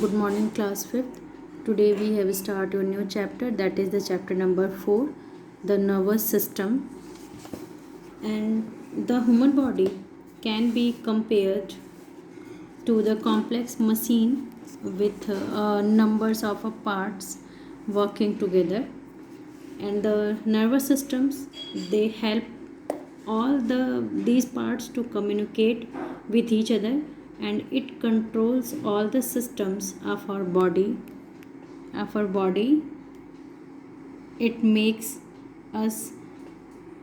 Good morning, class 5th. Today we have started a new chapter, that is the chapter number 4, the nervous system. And the human body can be compared to the complex machine with numbers of parts working together. And the nervous systems, they help all these parts to communicate with each other, and it controls all the systems of our body. It makes us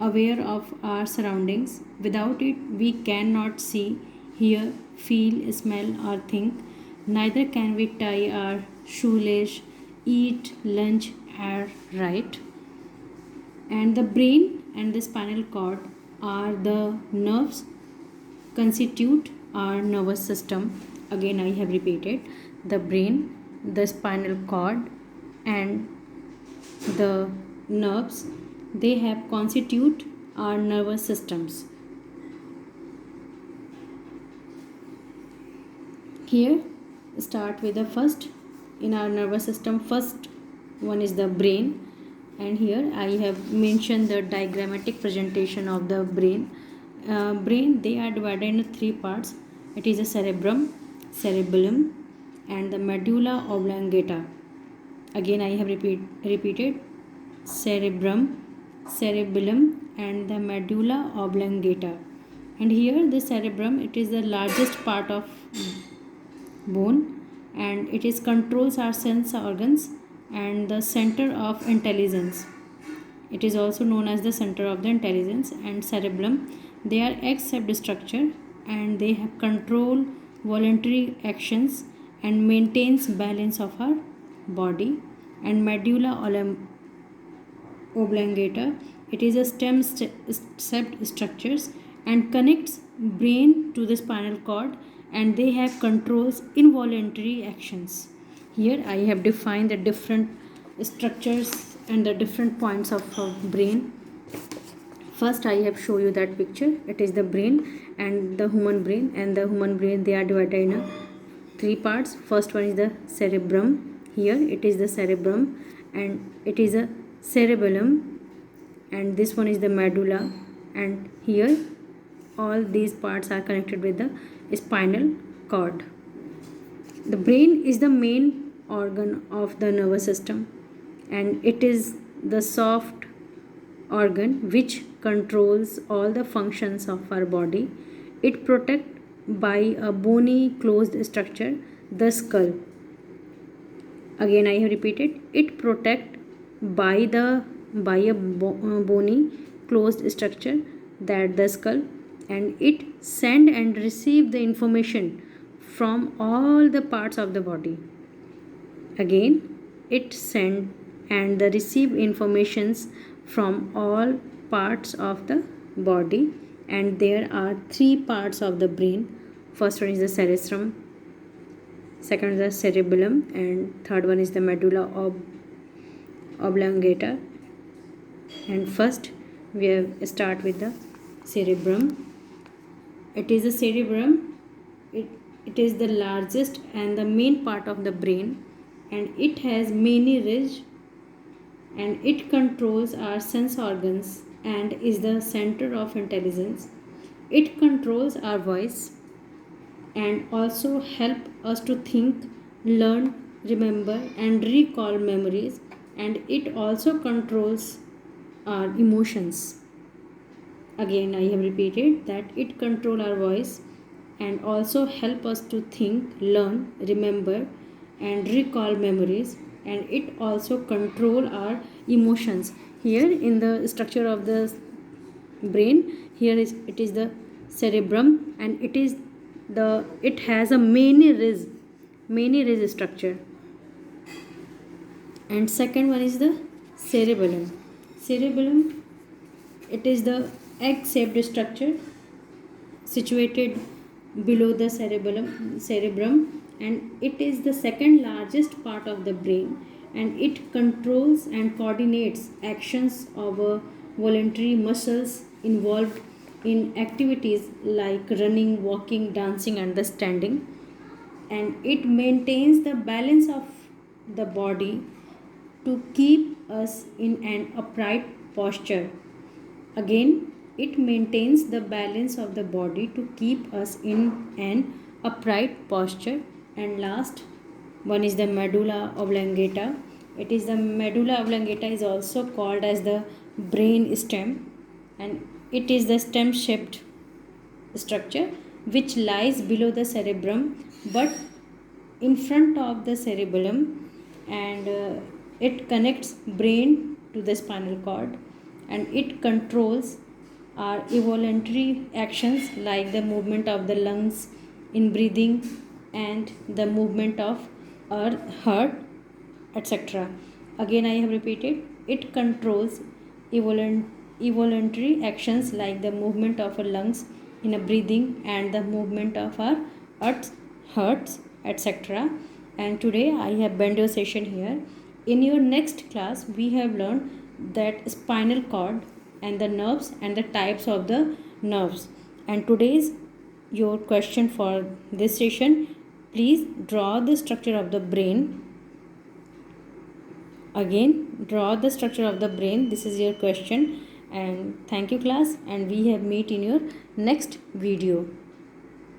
aware of our surroundings. Without it we cannot see, hear, feel, smell or think. Neither can we tie our shoelace, eat lunch or write. And the brain and the spinal cord are the nerves constitute our nervous system. Again I have repeated, the brain, the spinal cord and the nerves, they have constitute our nervous systems. Here start with the first in our nervous system. First one is the brain, and here I have mentioned the diagrammatic presentation of the brain. Brain, they are divided into three parts. It is a cerebrum, cerebellum and the medulla oblongata. Again I have repeated cerebrum, cerebellum and the medulla oblongata. And here the cerebrum, it is the largest part of bone, and it is controls our sense organs and the center of intelligence. It is also known as the center of the intelligence. And cerebellum, they are X-shaped structure and they have control voluntary actions and maintains balance of our body. And medulla oblongata, it is a stem-shaped structures and connects brain to the spinal cord, and they have controls involuntary actions. Here I have defined the different structures and the different points of brain. First I have shown you that picture. It is the brain and the human brain, and the human brain, they are divided in three parts. First one is the cerebrum. Here it is the cerebrum and it is a cerebellum, and this one is the medulla, and here all these parts are connected with the spinal cord. The brain is the main organ of the nervous system, and it is the soft organ which controls all the functions of our body. It protected by a bony closed structure, the skull. Again I have repeated, it protected by a bony closed structure, that the skull, and it send and receive the information from all the parts of the body. Again it send and the receive informations from all parts of the body. And there are three parts of the brain. First one is the cerebrum, second is the cerebellum, and third one is the medulla oblongata. And first we have start with the cerebrum. It is the cerebrum, it is the largest and the main part of the brain, and it has many ridges, and it controls our sense organs and is the center of intelligence. It controls our voice and also help us to think, learn, remember and recall memories, and it also controls our emotions. Again I have repeated that it control our voice and also help us to think, learn, remember and recall memories, and it also control our emotions. Here in the structure of the brain, here is it is the cerebrum, and it has a many ridge structure. And second one is the cerebellum, it is the egg-shaped structure situated below the cerebrum, and it is the second largest part of the brain, and it controls and coordinates actions of voluntary muscles involved in activities like running, walking, dancing and the standing. and it maintains the balance of the body to keep us in an upright posture. Again, it maintains the balance of the body to keep us in an upright posture. And last one is the medulla oblongata. It is the medulla oblongata is also called as the brain stem, and it is the stem shaped structure which lies below the cerebrum but in front of the cerebellum, and it connects brain to the spinal cord, and it controls our involuntary actions like the movement of the lungs in breathing and the movement of our heart, etc. Again, I have repeated, it controls involuntary actions like the movement of our lungs in a breathing and the movement of our hearts, etc. And today I have bent your session here. In your next class, we have learned that spinal cord and the nerves and the types of the nerves. And today's your question for this session, please draw the structure of the brain. Again, draw the structure of the brain. This is your question. And thank you class, and we have meet in your next video.